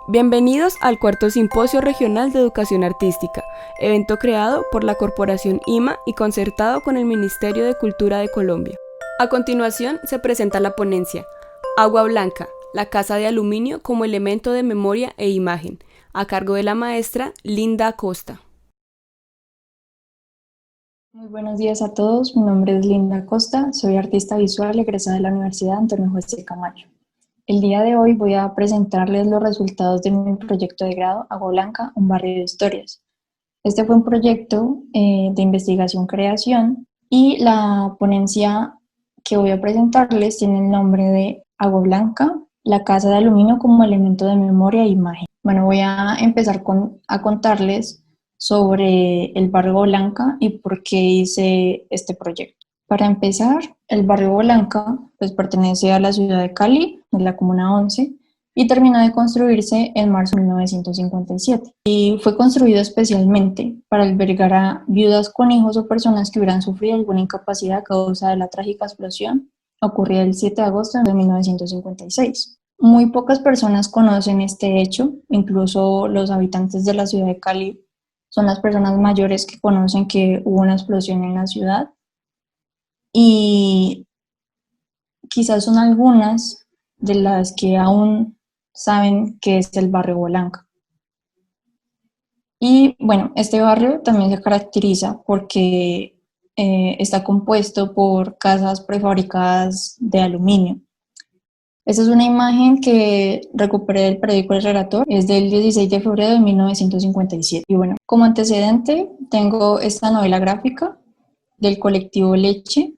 Bienvenidos al cuarto Simposio Regional de Educación Artística, evento creado por la Corporación IMA y concertado con el Ministerio de Cultura de Colombia. A continuación se presenta la ponencia Agua Blanca, la casa de aluminio como elemento de memoria e imagen, a cargo de la maestra Linda Acosta. Muy buenos días a todos, mi nombre es Linda Acosta, soy artista visual egresada de la Universidad Antonio José Camacho. El día de hoy voy a presentarles los resultados de mi proyecto de grado Agua Blanca, un barrio de historias. Este fue un proyecto de investigación-creación y la ponencia que voy a presentarles tiene el nombre de Agua Blanca, la casa de aluminio como elemento de memoria e imagen. Bueno, voy a empezar a contarles sobre el barrio Blanca y por qué hice este proyecto. Para empezar, el barrio Blanca pues, pertenece a la ciudad de Cali, de la Comuna 11, y terminó de construirse en marzo de 1957. Y fue construido especialmente para albergar a viudas con hijos o personas que hubieran sufrido alguna incapacidad a causa de la trágica explosión ocurrida el 7 de agosto de 1956. Muy pocas personas conocen este hecho, incluso los habitantes de la ciudad de Cali son las personas mayores que conocen que hubo una explosión en la ciudad. Y quizás son algunas de las que aún saben que es el barrio Blanca. Y bueno, este barrio también se caracteriza porque está compuesto por casas prefabricadas de aluminio. Esta es una imagen que recuperé del periódico El Relator, es del 16 de febrero de 1957. Y bueno, como antecedente tengo esta novela gráfica del colectivo Leche,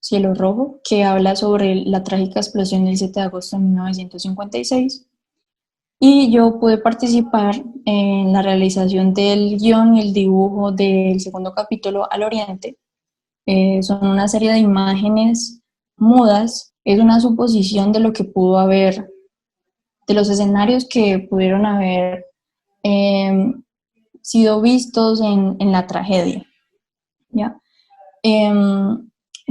Cielo Rojo, que habla sobre la trágica explosión del 7 de agosto de 1956. Y yo pude participar en la realización del guión y el dibujo del segundo capítulo Al Oriente. Son una serie de imágenes mudas, es una suposición de lo que pudo haber, de los escenarios que pudieron haber sido vistos en la tragedia. ¿Ya?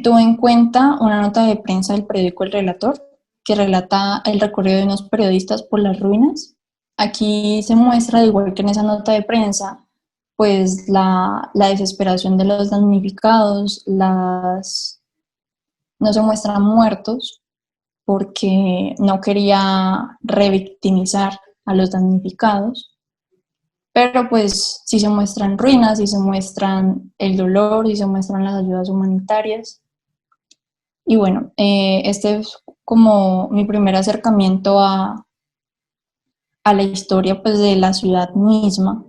Tuve en cuenta una nota de prensa del periódico El Relator, que relata el recorrido de unos periodistas por las ruinas. Aquí se muestra, igual que en esa nota de prensa, pues la desesperación de los damnificados, no se muestran muertos porque no quería revictimizar a los damnificados, pero pues sí se muestran ruinas, sí se muestran el dolor, sí se muestran las ayudas humanitarias. Y bueno, este es como mi primer acercamiento a la historia pues, de la ciudad misma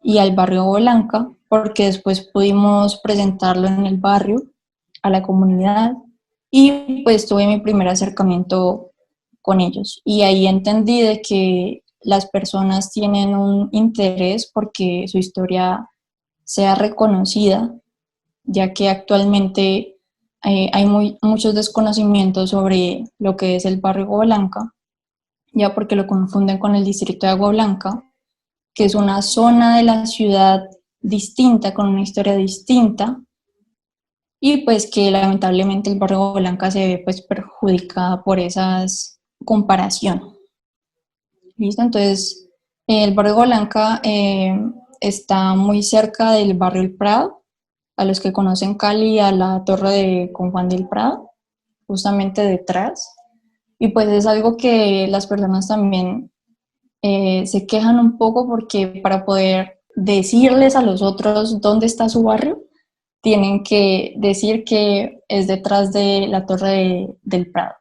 y al barrio Blanca, porque después pudimos presentarlo en el barrio, a la comunidad, y pues tuve mi primer acercamiento con ellos. Y ahí entendí de que las personas tienen un interés porque su historia sea reconocida, ya que actualmente hay muchos desconocimientos sobre lo que es el barrio Agua Blanca, ya porque lo confunden con el distrito de Agua Blanca, que es una zona de la ciudad distinta, con una historia distinta, y pues que lamentablemente el barrio Agua Blanca se ve pues perjudicada por esas comparación. ¿Listo? Entonces, el barrio Agua Blanca está muy cerca del barrio El Prado, a los que conocen Cali, a la torre de Con Juan del Prado, justamente detrás. Y pues es algo que las personas también se quejan un poco porque para poder decirles a los otros dónde está su barrio, tienen que decir que es detrás de la torre del Prado.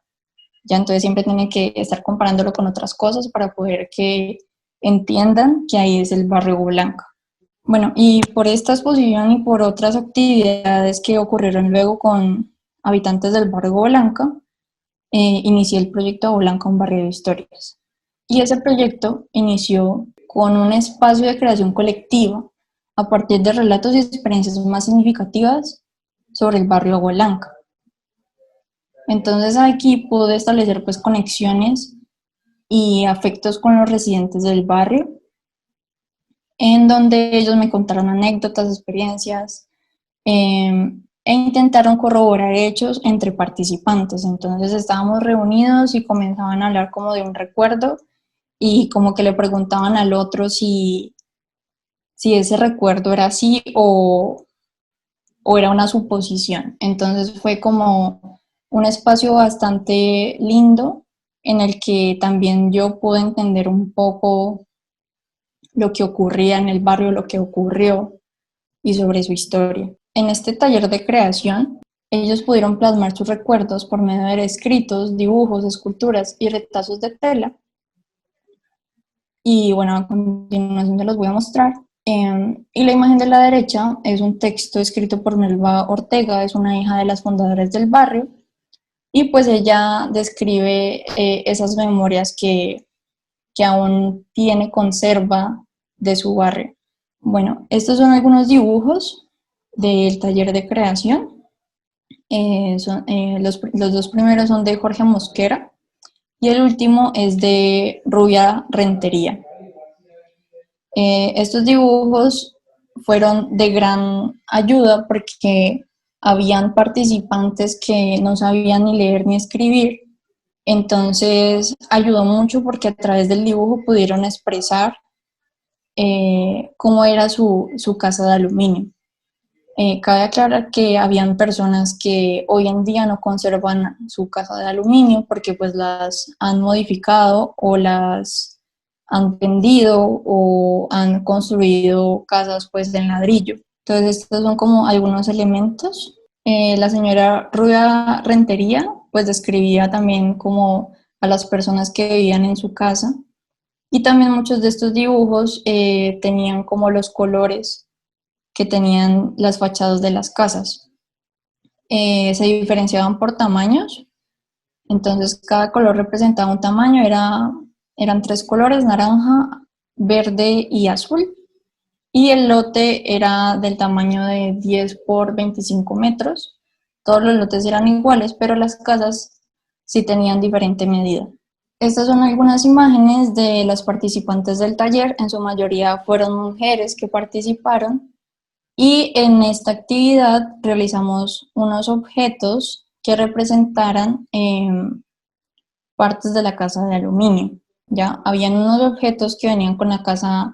Ya entonces siempre tienen que estar comparándolo con otras cosas para poder que entiendan que ahí es el barrio Blanca. Bueno, y por esta exposición y por otras actividades que ocurrieron luego con habitantes del barrio Blanca, inicié el proyecto Blanca, un barrio de historias. Y ese proyecto inició con un espacio de creación colectiva a partir de relatos y experiencias más significativas sobre el barrio Blanca. Entonces aquí pude establecer pues conexiones y afectos con los residentes del barrio, en donde ellos me contaron anécdotas, experiencias, e intentaron corroborar hechos entre participantes. Entonces estábamos reunidos y comenzaban a hablar como de un recuerdo y como que le preguntaban al otro si ese recuerdo era así o era una suposición. Entonces fue como un espacio bastante lindo en el que también yo pude entender un poco lo que ocurría en el barrio, lo que ocurrió y sobre su historia. En este taller de creación, ellos pudieron plasmar sus recuerdos por medio de escritos, dibujos, esculturas y retazos de tela. Y bueno, a continuación te los voy a mostrar. Y la imagen de la derecha es un texto escrito por Melba Ortega, es una hija de las fundadoras del barrio, y pues ella describe esas memorias que aún tiene, conserva de su barrio. Bueno, estos son algunos dibujos del taller de creación. Los dos primeros son de Jorge Mosquera y el último es de Rubia Rentería. Estos dibujos fueron de gran ayuda porque habían participantes que no sabían ni leer ni escribir, entonces ayudó mucho porque a través del dibujo pudieron expresar cómo era su casa de aluminio. Cabe aclarar que habían personas que hoy en día no conservan su casa de aluminio porque pues las han modificado o las han vendido o han construido casas pues en ladrillo. Entonces estos son como algunos elementos. La señora Rubia Rentería pues describía también como a las personas que vivían en su casa y también muchos de estos dibujos tenían como los colores que tenían las fachadas de las casas. Se diferenciaban por tamaños, entonces cada color representaba un tamaño, eran tres colores, naranja, verde y azul, y el lote era del tamaño de 10 por 25 metros. Todos los lotes eran iguales, pero las casas sí tenían diferente medida. Estas son algunas imágenes de las participantes del taller, en su mayoría fueron mujeres que participaron. Y en esta actividad realizamos unos objetos que representaran partes de la casa de aluminio. ¿Ya? Habían unos objetos que venían con la casa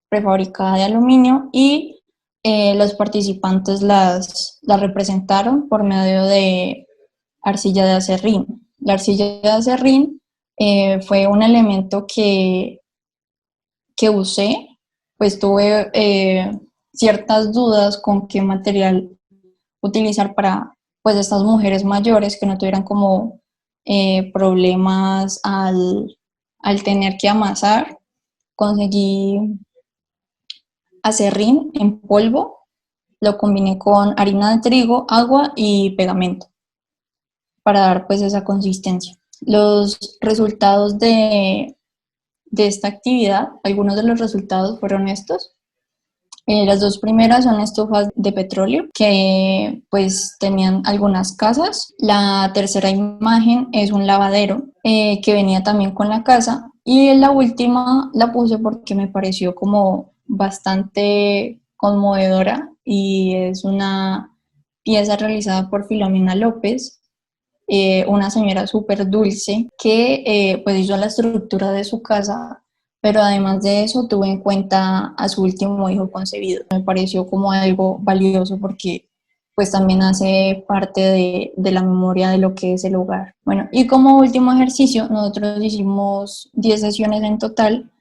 prefabricada de aluminio y los participantes las representaron por medio de arcilla de acerrín. La arcilla de acerrín fue un elemento que usé, pues tuve ciertas dudas con qué material utilizar para pues estas mujeres mayores que no tuvieran como problemas al tener que amasar. Conseguí acerrín en polvo, lo combiné con harina de trigo, agua y pegamento para dar pues esa consistencia. Los resultados de esta actividad, algunos de los resultados fueron estos. Las dos primeras son estufas de petróleo que pues tenían algunas casas. La tercera imagen es un lavadero que venía también con la casa. Y la última la puse porque me pareció como bastante conmovedora y es una pieza realizada por Filomena López, una señora súper dulce que pues hizo la estructura de su casa, pero además de eso tuve en cuenta a su último hijo concebido. Me pareció como algo valioso porque pues también hace parte de la memoria de lo que es el hogar. Bueno, y como último ejercicio, nosotros hicimos 10 sesiones en total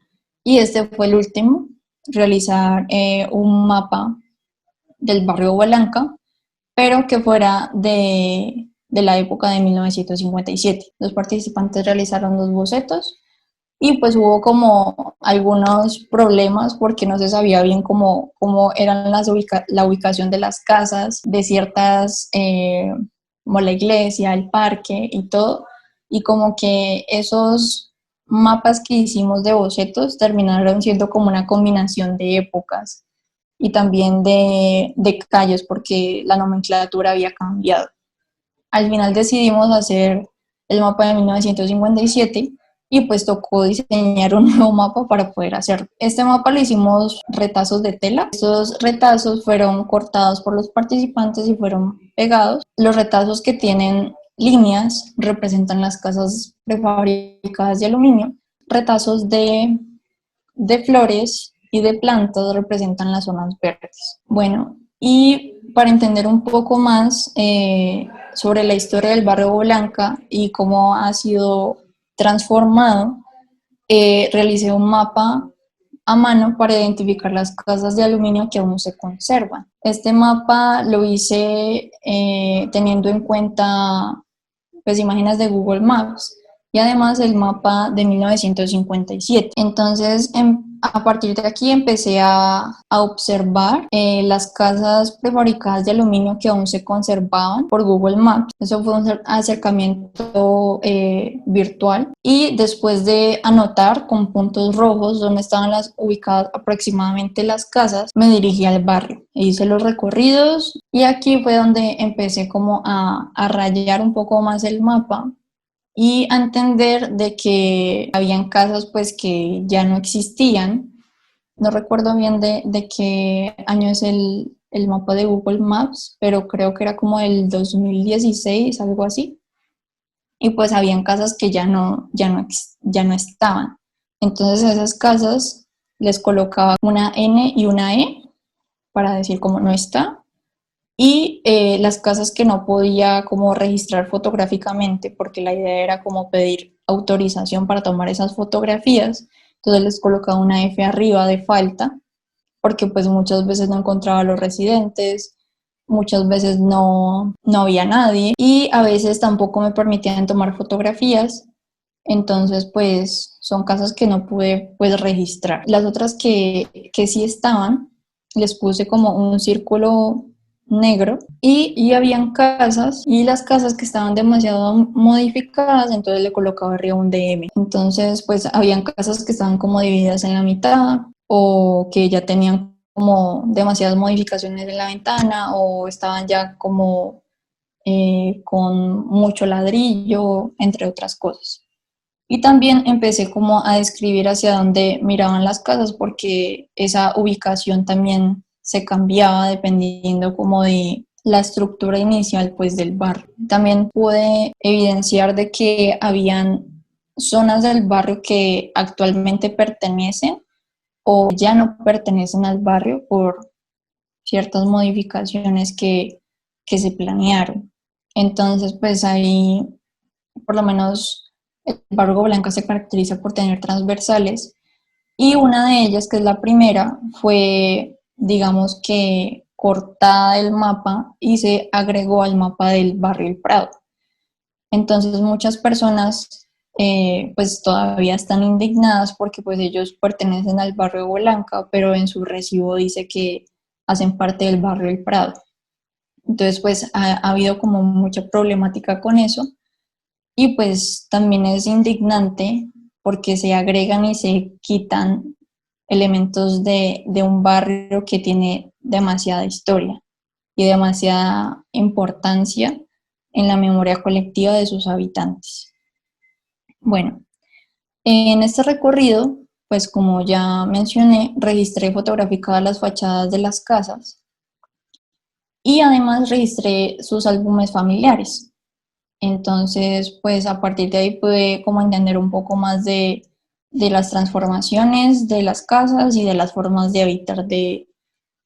y este fue el último, realizar un mapa del barrio Bolanca, pero que fuera de la época de 1957. Los participantes realizaron los bocetos y pues hubo como algunos problemas porque no se sabía bien cómo eran la ubicación de las casas, de ciertas, como la iglesia, el parque y todo, y como que esos mapas que hicimos de bocetos terminaron siendo como una combinación de épocas y también de calles porque la nomenclatura había cambiado. Al final decidimos hacer el mapa de 1957 y pues tocó diseñar un nuevo mapa para poder hacerlo. Este mapa lo hicimos retazos de tela. Estos retazos fueron cortados por los participantes y fueron pegados. Los retazos que tienen líneas representan las casas prefabricadas de aluminio. retazos de flores y de plantas representan las zonas verdes. Bueno, y para entender un poco más sobre la historia del barrio Blanca y cómo ha sido transformado, realicé un mapa a mano para identificar las casas de aluminio que aún se conservan. Este mapa lo hice teniendo en cuenta pues imágenes de Google Maps y además el mapa de 1957. Entonces, a partir de aquí empecé a observar las casas prefabricadas de aluminio que aún se conservaban por Google Maps. Eso fue un acercamiento virtual, y después de anotar con puntos rojos dónde estaban ubicadas aproximadamente las casas, me dirigí al barrio. Hice los recorridos y aquí fue donde empecé como a rayar un poco más el mapa y a entender de que habían casas pues que ya no existían. No recuerdo bien de qué año es el mapa de Google Maps, pero creo que era como el 2016, algo así. Y pues habían casas que ya no estaban. Entonces a esas casas les colocaba una N y una E para decir como no está. Y las casas que no podía como registrar fotográficamente, porque la idea era como pedir autorización para tomar esas fotografías, entonces les colocaba una F arriba de falta, porque pues muchas veces no encontraba a los residentes, muchas veces no había nadie y a veces tampoco me permitían tomar fotografías, entonces pues son casas que no pude pues registrar. Las otras que sí estaban, les puse como un círculo negro y habían casas, y las casas que estaban demasiado modificadas, entonces le colocaba arriba un DM. Entonces pues habían casas que estaban como divididas en la mitad o que ya tenían como demasiadas modificaciones en la ventana o estaban ya como con mucho ladrillo, entre otras cosas. Y también empecé como a describir hacia dónde miraban las casas, porque esa ubicación también se cambiaba dependiendo como de la estructura inicial pues del barrio. También pude evidenciar de que habían zonas del barrio que actualmente pertenecen o ya no pertenecen al barrio por ciertas modificaciones que se planearon. Entonces pues ahí por lo menos el barrio Blanca se caracteriza por tener transversales, y una de ellas, que es la primera, fue, digamos que cortada del mapa y se agregó al mapa del barrio El Prado. Entonces muchas personas pues todavía están indignadas porque pues ellos pertenecen al barrio Blanca, pero en su recibo dice que hacen parte del barrio El Prado. Entonces pues ha habido como mucha problemática con eso. Y pues también es indignante porque se agregan y se quitan elementos de un barrio que tiene demasiada historia y demasiada importancia en la memoria colectiva de sus habitantes. Bueno, en este recorrido, pues como ya mencioné, registré fotograficadas las fachadas de las casas y además registré sus álbumes familiares. Entonces, pues a partir de ahí pude como entender un poco más de las transformaciones de las casas y de las formas de habitar de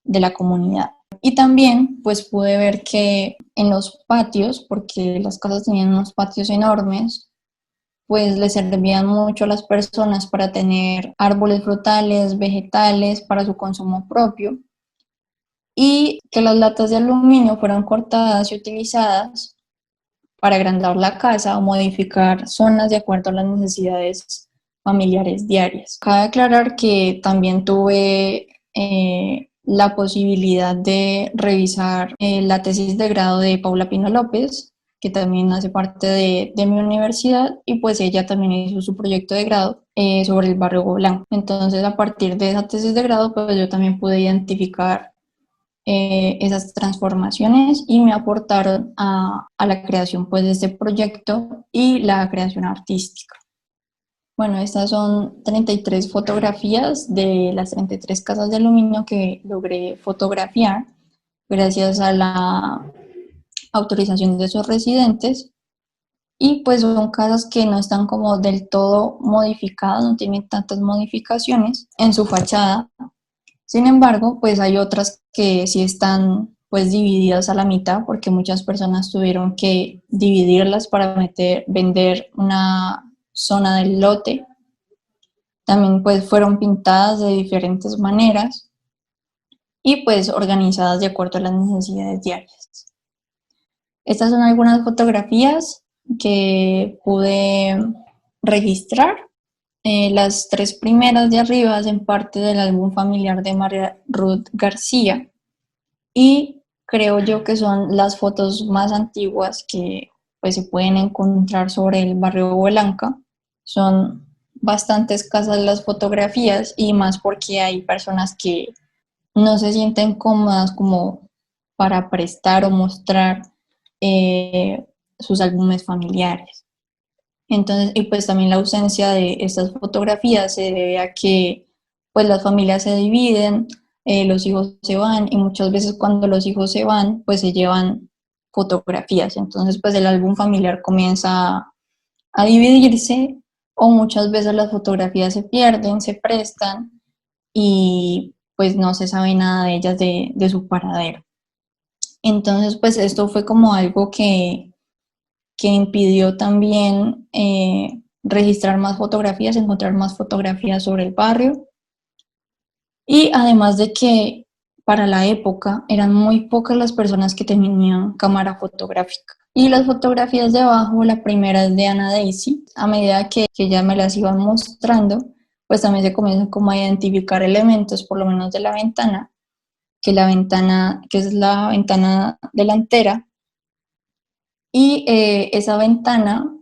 la comunidad. Y también pues pude ver que en los patios, porque las casas tenían unos patios enormes, pues les servían mucho a las personas para tener árboles frutales, vegetales para su consumo propio, y que las latas de aluminio fueron cortadas y utilizadas para agrandar la casa o modificar zonas de acuerdo a las necesidades familiares diarias. Cabe aclarar que también tuve la posibilidad de revisar la tesis de grado de Paula Pino López, que también hace parte de mi universidad, y pues ella también hizo su proyecto de grado sobre el barrio Blanco. Entonces, a partir de esa tesis de grado, pues yo también pude identificar esas transformaciones y me aportaron a la creación pues de este proyecto y la creación artística. Bueno, estas son 33 fotografías de las 33 casas de aluminio que logré fotografiar gracias a la autorización de sus residentes. y pues son casas que no están como del todo modificadas, no tienen tantas modificaciones en su fachada. Sin embargo, pues hay otras que sí están pues divididas a la mitad porque muchas personas tuvieron que dividirlas para vender una zona del lote. También pues fueron pintadas de diferentes maneras y pues organizadas de acuerdo a las necesidades diarias. Estas son algunas fotografías que pude registrar. Las tres primeras de arriba hacen parte del álbum familiar de María Ruth García y creo yo que son las fotos más antiguas que pues, se pueden encontrar sobre el barrio Bolanca. Son bastante escasas las fotografías y más porque hay personas que no se sienten cómodas como para prestar o mostrar sus álbumes familiares. Entonces, y pues también la ausencia de estas fotografías se debe a que pues las familias se dividen, los hijos se van y muchas veces cuando los hijos se van, pues se llevan fotografías. Entonces, pues el álbum familiar comienza a dividirse o muchas veces las fotografías se pierden, se prestan y pues no se sabe nada de ellas de su paradero. Entonces, pues esto fue como algo que impidió también registrar más fotografías, encontrar más fotografías sobre el barrio. Y además de que para la época eran muy pocas las personas que tenían cámara fotográfica. Y las fotografías de abajo, la primera es de Ana Daisy. A medida que ya me las iban mostrando, pues también se comienzan como a identificar elementos, por lo menos de la ventana, que es la ventana delantera, y esa ventana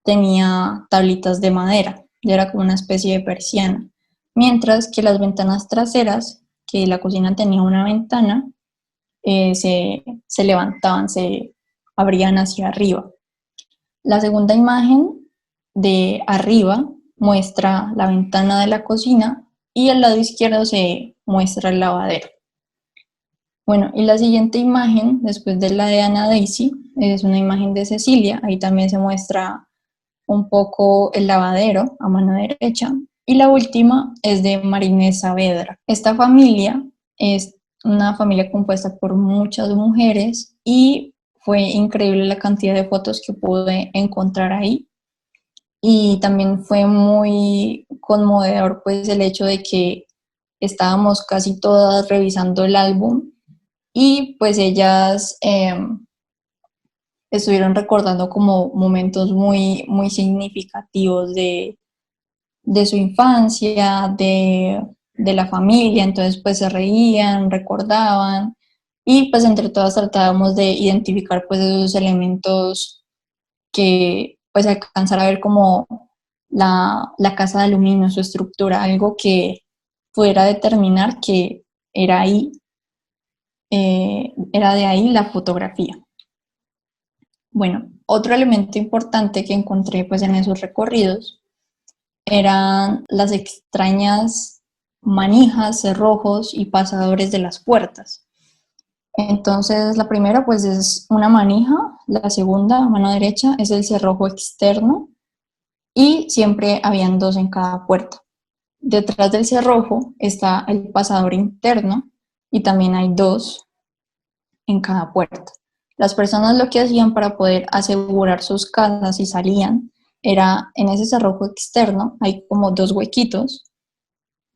tenía tablitas de madera, ya era como una especie de persiana, mientras que las ventanas traseras, que la cocina tenía una ventana, se levantaban, se abrían hacia arriba. La segunda imagen de arriba muestra la ventana de la cocina y al lado izquierdo se muestra el lavadero. Bueno, y la siguiente imagen, después de la de Ana Daisy, es una imagen de Cecilia. Ahí también se muestra un poco el lavadero a mano derecha. Y la última es de Marinés Saavedra. Esta familia es una familia compuesta por muchas mujeres y fue increíble la cantidad de fotos que pude encontrar ahí. Y también fue muy conmovedor pues el hecho de que estábamos casi todas revisando el álbum y pues ellas estuvieron recordando como momentos muy, muy significativos de su infancia, de la familia, entonces pues se reían, recordaban y pues entre todas tratábamos de identificar pues esos elementos que pues alcanzar a ver como la casa de aluminio, su estructura, algo que pudiera determinar que era ahí, era de ahí la fotografía. Bueno, otro elemento importante que encontré pues en esos recorridos eran las extrañas manijas, cerrojos y pasadores de las puertas. Entonces la primera pues es una manija, la segunda a mano derecha es el cerrojo externo y siempre habían dos en cada puerta. Detrás del cerrojo está el pasador interno y también hay dos en cada puerta. Las personas lo que hacían para poder asegurar sus casas si salían era en ese cerrojo externo, hay como dos huequitos,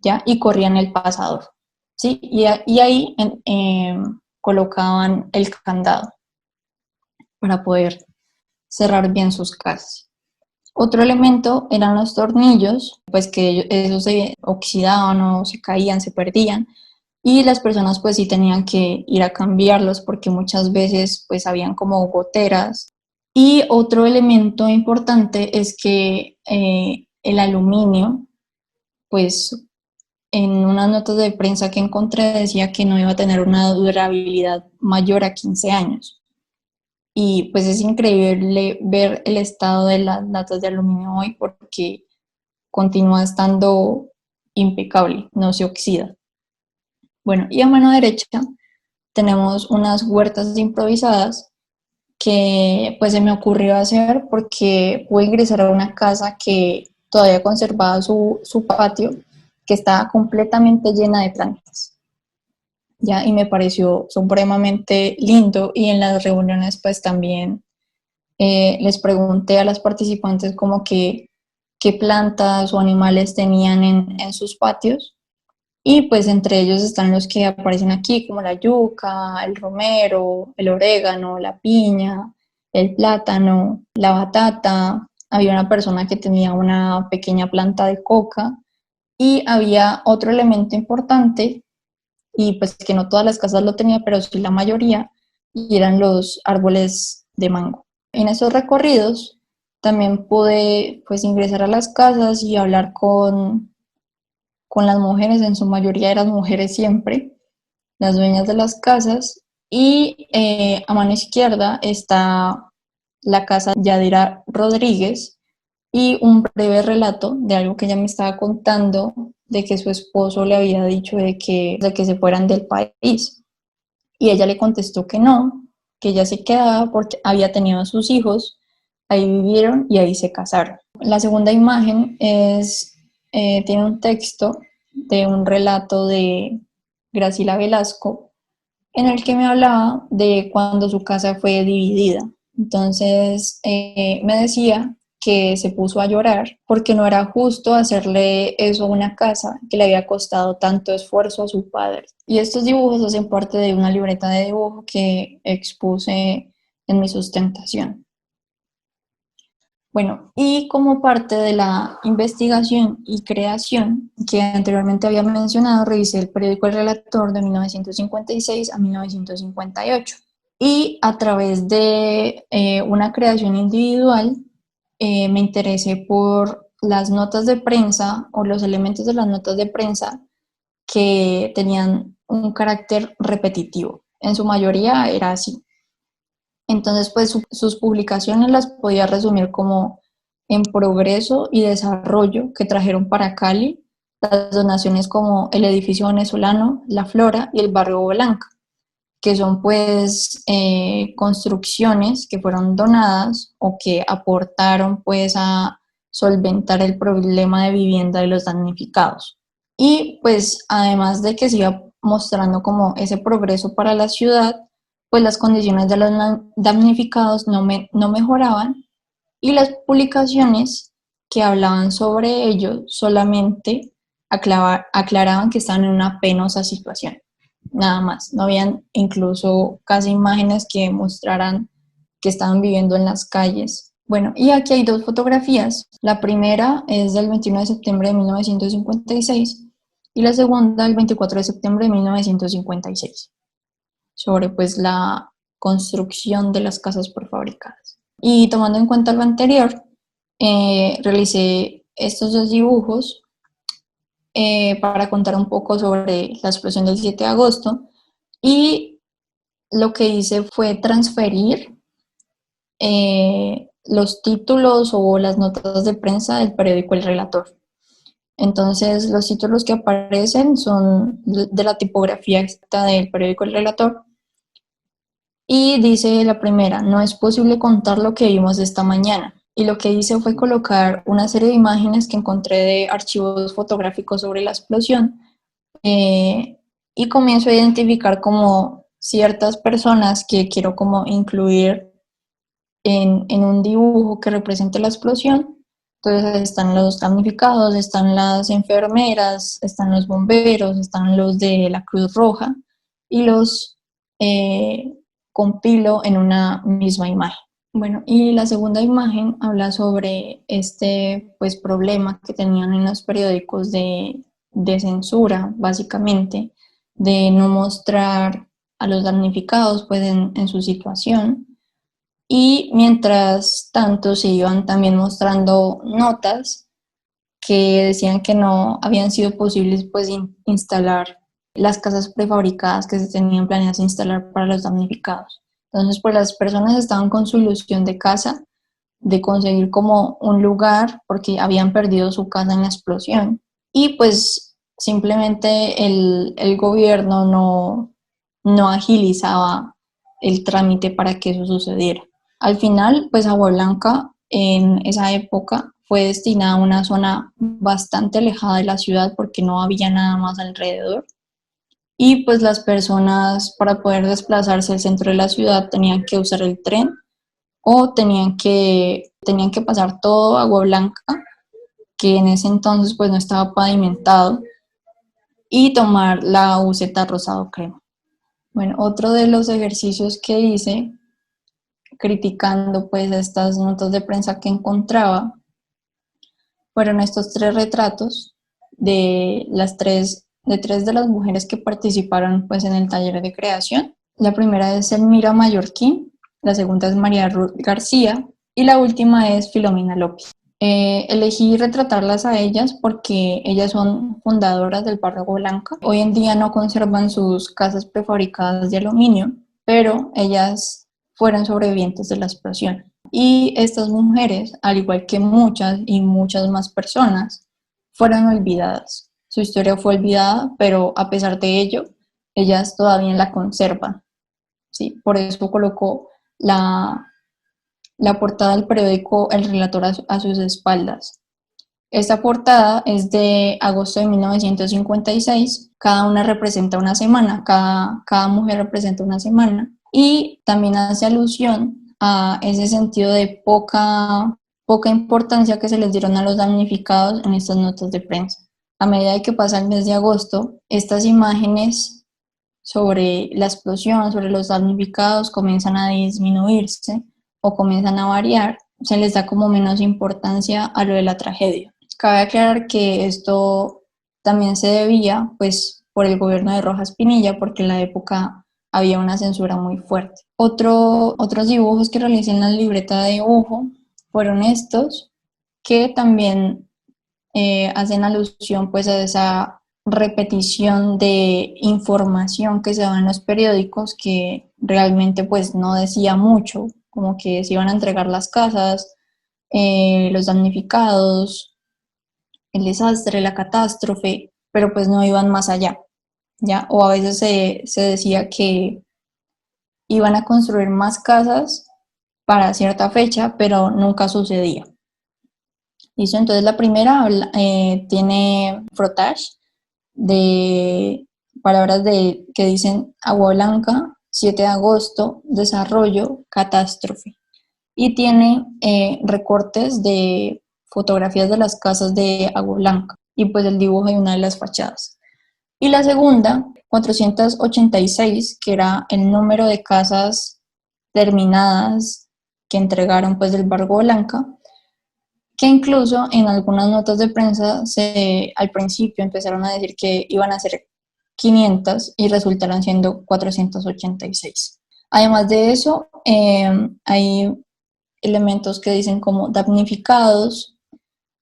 ¿ya? Y corrían el pasador, ¿sí? Y ahí colocaban el candado para poder cerrar bien sus casas. Otro elemento eran los tornillos, pues que esos se oxidaban o se caían, se perdían, y las personas pues sí tenían que ir a cambiarlos porque muchas veces pues habían como goteras. Y otro elemento importante es que el aluminio, pues en unas notas de prensa que encontré decía que no iba a tener una durabilidad mayor a 15 años. Y pues es increíble ver el estado de las latas de aluminio hoy porque continúa estando impecable, no se oxida. Bueno, y a mano derecha tenemos unas huertas improvisadas que pues se me ocurrió hacer porque pude ingresar a una casa que todavía conservaba su patio, que estaba completamente llena de plantas. ¿Ya? Y me pareció supremamente lindo, y en las reuniones pues también les pregunté a las participantes como que qué plantas o animales tenían en sus patios, y pues entre ellos están los que aparecen aquí, como la yuca, el romero, el orégano, la piña, el plátano, la batata. Había una persona que tenía una pequeña planta de coca, y había otro elemento importante, y pues que no todas las casas lo tenían, pero sí la mayoría, y eran los árboles de mango. En esos recorridos también pude pues ingresar a las casas y hablar con las mujeres. En su mayoría eran mujeres siempre, las dueñas de las casas, y a mano izquierda está la casa Yadira Rodríguez, y un breve relato de algo que ella me estaba contando, de que su esposo le había dicho de que se fueran del país, y ella le contestó que no, que ella se quedaba porque había tenido a sus hijos, ahí vivieron y ahí se casaron. La segunda imagen tiene un texto de un relato de Graciela Velasco, en el que me hablaba de cuando su casa fue dividida. Entonces me decía que se puso a llorar porque no era justo hacerle eso a una casa que le había costado tanto esfuerzo a su padre. Y estos dibujos hacen parte de una libreta de dibujo que expuse en mi sustentación. Bueno, y como parte de la investigación y creación que anteriormente había mencionado, revisé el periódico El Relator de 1956 a 1958. Y a través de una creación individual, me interesé por las notas de prensa o los elementos de las notas de prensa que tenían un carácter repetitivo. En su mayoría era así. Entonces, pues sus publicaciones las podía resumir como en progreso y desarrollo que trajeron para Cali las donaciones como el edificio venezolano, la Flora y el barrio Blanca, que son pues construcciones que fueron donadas o que aportaron pues a solventar el problema de vivienda de los damnificados. Y pues además de que se iba mostrando como ese progreso para la ciudad, pues las condiciones de los damnificados no mejoraban, y las publicaciones que hablaban sobre ello solamente aclaraban que estaban en una penosa situación. Nada más, no habían incluso casi imágenes que mostraran que estaban viviendo en las calles. Bueno, y aquí hay dos fotografías. La primera es del 21 de septiembre de 1956 y la segunda el 24 de septiembre de 1956, sobre pues la construcción de las casas prefabricadas. Y tomando en cuenta lo anterior, realicé estos dos dibujos para contar un poco sobre la explosión del 7 de agosto, y lo que hice fue transferir los títulos o las notas de prensa del periódico El Relator. Entonces, los títulos que aparecen son de la tipografía exacta del periódico El Relator, y dice la primera: no es posible contar lo que vimos esta mañana. Y lo que hice fue colocar una serie de imágenes que encontré de archivos fotográficos sobre la explosión, y comienzo a identificar como ciertas personas que quiero como incluir en un dibujo que represente la explosión. Entonces están los damnificados, están las enfermeras, están los bomberos, están los de la Cruz Roja, y los compilo en una misma imagen. Bueno, y la segunda imagen habla sobre este pues problema que tenían en los periódicos de censura, básicamente, de no mostrar a los damnificados pues en su situación. Y mientras tanto se iban también mostrando notas que decían que no habían sido posibles pues instalar las casas prefabricadas que se tenían planeadas instalar para los damnificados. Entonces pues las personas estaban con su ilusión de casa, de conseguir como un lugar porque habían perdido su casa en la explosión, y pues simplemente el gobierno no agilizaba el trámite para que eso sucediera. Al final, pues Agua Blanca en esa época fue destinada a una zona bastante alejada de la ciudad porque no había nada más alrededor. Y pues las personas para poder desplazarse al centro de la ciudad tenían que usar el tren o tenían que pasar todo Agua Blanca, que en ese entonces pues no estaba pavimentado, y tomar la buseta Rosado Crema. Bueno, otro de los ejercicios que hice criticando pues estas notas de prensa que encontraba fueron estos 3 retratos de tres de las mujeres que participaron pues en el taller de creación. La primera es Elmira Mallorquín, la segunda es María Ruth García y la última es Filomena López. Elegí retratarlas a ellas porque ellas son fundadoras del barrio Blanca. Hoy en día no conservan sus casas prefabricadas de aluminio, pero ellas fueron sobrevivientes de la explosión. Y estas mujeres, al igual que muchas y muchas más personas, fueron olvidadas. Su historia fue olvidada, pero a pesar de ello, ellas todavía la conservan. ¿Sí? Por eso colocó la portada del periódico El Relator a sus espaldas. Esta portada es de agosto de 1956, cada una representa una semana, cada mujer representa una semana, y también hace alusión a ese sentido de poca importancia que se les dieron a los damnificados en estas notas de prensa. A medida que pasa el mes de agosto, estas imágenes sobre la explosión, sobre los damnificados, comienzan a disminuirse o comienzan a variar, se les da como menos importancia a lo de la tragedia. Cabe aclarar que esto también se debía pues por el gobierno de Rojas Pinilla, porque en la época había una censura muy fuerte. Otros dibujos que realicé en la libreta de dibujo fueron estos, que también hacen alusión pues a esa repetición de información que se daba en los periódicos que realmente pues no decía mucho, como que se iban a entregar las casas, los damnificados, el desastre, la catástrofe, pero pues no iban más allá, ¿ya? O a veces se decía que iban a construir más casas para cierta fecha, pero nunca sucedía. ¿Listo? Entonces la primera tiene frotage de palabras que dicen Agua Blanca, 7 de agosto, desarrollo, catástrofe. Y tiene recortes de fotografías de las casas de Agua Blanca y pues el dibujo de una de las fachadas. Y la segunda, 486, que era el número de casas terminadas que entregaron pues del barrio Blanca, que incluso en algunas notas de prensa al principio empezaron a decir que iban a ser 500 y resultaron siendo 486. Además de eso, hay elementos que dicen como damnificados,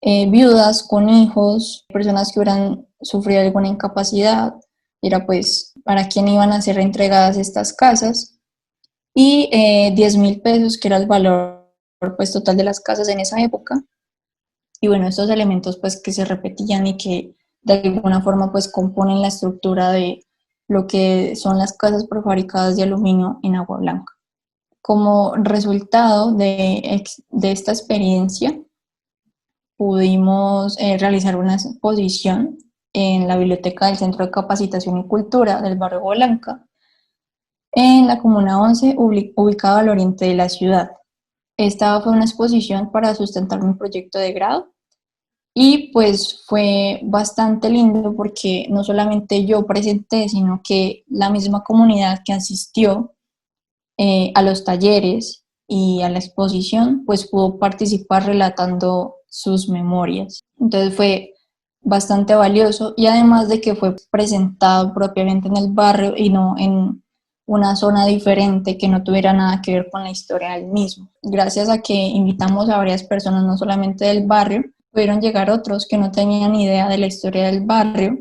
viudas con hijos, personas que hubieran sufrido alguna incapacidad, era pues para quién iban a ser entregadas estas casas, y 10.000 pesos, que era el valor pues total de las casas en esa época. Y bueno, estos elementos pues que se repetían y que de alguna forma pues componen la estructura de lo que son las casas prefabricadas de aluminio en Agua Blanca. Como resultado de esta experiencia, pudimos realizar una exposición en la biblioteca del Centro de Capacitación y Cultura del barrio Blanca, en la Comuna 11, ubicada al oriente de la ciudad. Esta fue una exposición para sustentar mi proyecto de grado y pues fue bastante lindo porque no solamente yo presenté, sino que la misma comunidad que asistió a los talleres y a la exposición, pues pudo participar relatando sus memorias. Entonces fue bastante valioso y además de que fue presentado propiamente en el barrio y no en una zona diferente que no tuviera nada que ver con la historia del mismo. Gracias a que invitamos a varias personas, no solamente del barrio, pudieron llegar otros que no tenían ni idea de la historia del barrio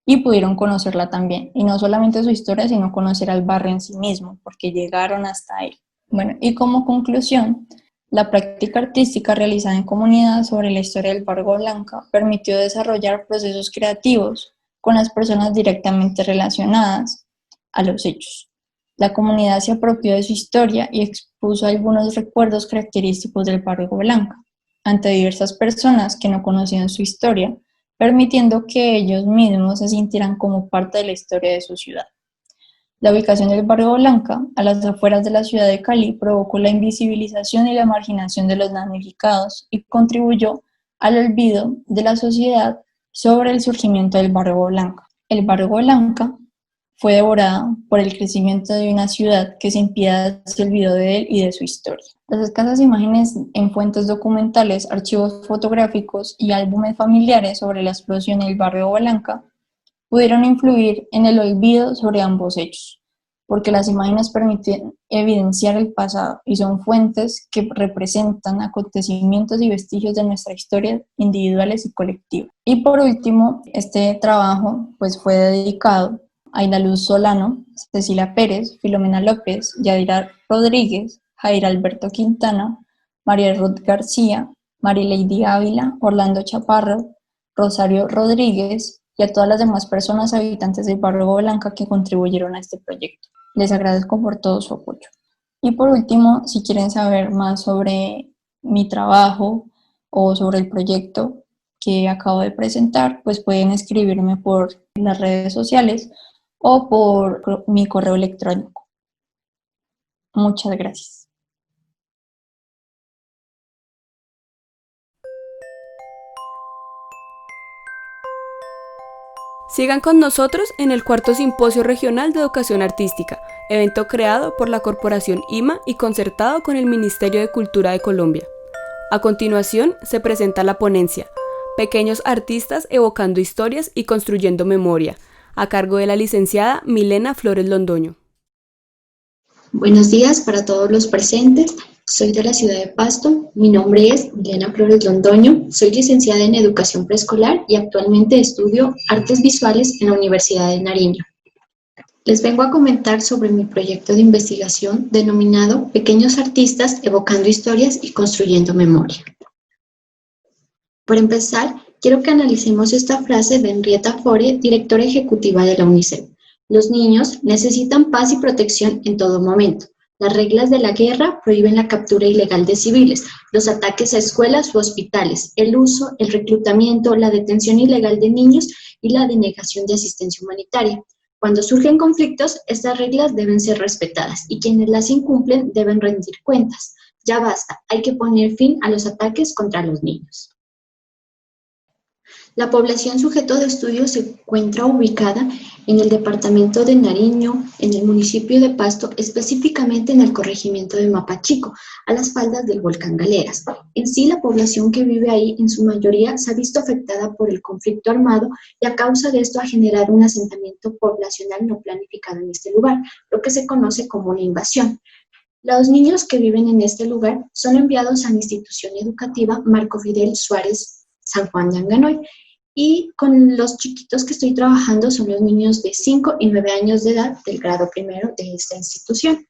y pudieron conocerla también. Y no solamente su historia, sino conocer al barrio en sí mismo, porque llegaron hasta él. Bueno, y como conclusión, la práctica artística realizada en comunidad sobre la historia del barrio Blanca permitió desarrollar procesos creativos con las personas directamente relacionadas a los hechos. La comunidad se apropió de su historia y expuso algunos recuerdos característicos del barrio Blanca ante diversas personas que no conocían su historia, permitiendo que ellos mismos se sintieran como parte de la historia de su ciudad. La ubicación del barrio Blanca, a las afueras de la ciudad de Cali, provocó la invisibilización y la marginación de los damnificados y contribuyó al olvido de la sociedad sobre el surgimiento del barrio Blanca. El barrio Blanca fue devorada por el crecimiento de una ciudad que sin piedad se olvidó de él y de su historia. Las escasas imágenes en fuentes documentales, archivos fotográficos y álbumes familiares sobre la explosión del barrio Blanca pudieron influir en el olvido sobre ambos hechos, porque las imágenes permiten evidenciar el pasado y son fuentes que representan acontecimientos y vestigios de nuestra historia individuales y colectivas. Y por último, este trabajo pues, fue dedicado a Aida Luz Solano, Cecilia Pérez, Filomena López, Yadira Rodríguez, Jair Alberto Quintana, María Ruth García, Marileidy Ávila, Orlando Chaparro, Rosario Rodríguez y a todas las demás personas habitantes del barrio Blanca que contribuyeron a este proyecto. Les agradezco por todo su apoyo. Y por último, si quieren saber más sobre mi trabajo o sobre el proyecto que acabo de presentar, pues pueden escribirme por las redes sociales o por mi correo electrónico. Muchas gracias. Sigan con nosotros en el cuarto Simposio Regional de Educación Artística, evento creado por la Corporación IMA y concertado con el Ministerio de Cultura de Colombia. A continuación se presenta la ponencia Pequeños artistas evocando historias y construyendo memoria, a cargo de la licenciada Milena Flores Londoño. Buenos días para todos los presentes. Soy de la ciudad de Pasto. Mi nombre es Milena Flores Londoño. Soy licenciada en Educación Preescolar y actualmente estudio Artes Visuales en la Universidad de Nariño. Les vengo a comentar sobre mi proyecto de investigación denominado Pequeños artistas evocando historias y construyendo memoria. Por empezar, quiero que analicemos esta frase de Henrietta Fore, directora ejecutiva de la UNICEF. Los niños necesitan paz y protección en todo momento. Las reglas de la guerra prohíben la captura ilegal de civiles, los ataques a escuelas u hospitales, el uso, el reclutamiento, la detención ilegal de niños y la denegación de asistencia humanitaria. Cuando surgen conflictos, estas reglas deben ser respetadas y quienes las incumplen deben rendir cuentas. Ya basta, hay que poner fin a los ataques contra los niños. La población sujeto de estudio se encuentra ubicada en el departamento de Nariño, en el municipio de Pasto, específicamente en el corregimiento de Mapachico, a las faldas del volcán Galeras. En sí, la población que vive ahí, en su mayoría, se ha visto afectada por el conflicto armado y a causa de esto ha generado un asentamiento poblacional no planificado en este lugar, lo que se conoce como una invasión. Los niños que viven en este lugar son enviados a la institución educativa Marco Fidel Suárez San Juan de Anganoy, y con los chiquitos que estoy trabajando son los niños de 5 y 9 años de edad del grado primero de esta institución.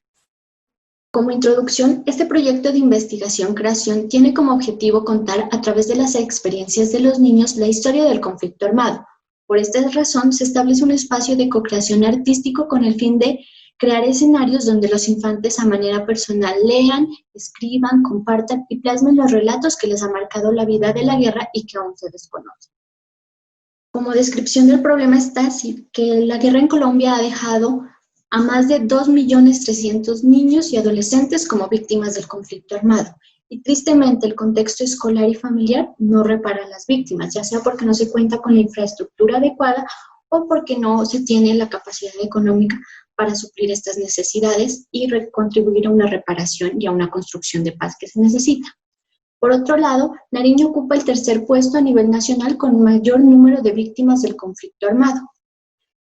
Como introducción, este proyecto de investigación-creación tiene como objetivo contar a través de las experiencias de los niños la historia del conflicto armado. Por esta razón, se establece un espacio de co-creación artístico con el fin de crear escenarios donde los infantes a manera personal lean, escriban, compartan y plasmen los relatos que les ha marcado la vida de la guerra y que aún se desconocen. Como descripción del problema está así, que la guerra en Colombia ha dejado a más de 2.300.000 niños y adolescentes como víctimas del conflicto armado. Y tristemente el contexto escolar y familiar no repara a las víctimas, ya sea porque no se cuenta con la infraestructura adecuada o porque no se tiene la capacidad económica para suplir estas necesidades y contribuir a una reparación y a una construcción de paz que se necesita. Por otro lado, Nariño ocupa el tercer puesto a nivel nacional con mayor número de víctimas del conflicto armado.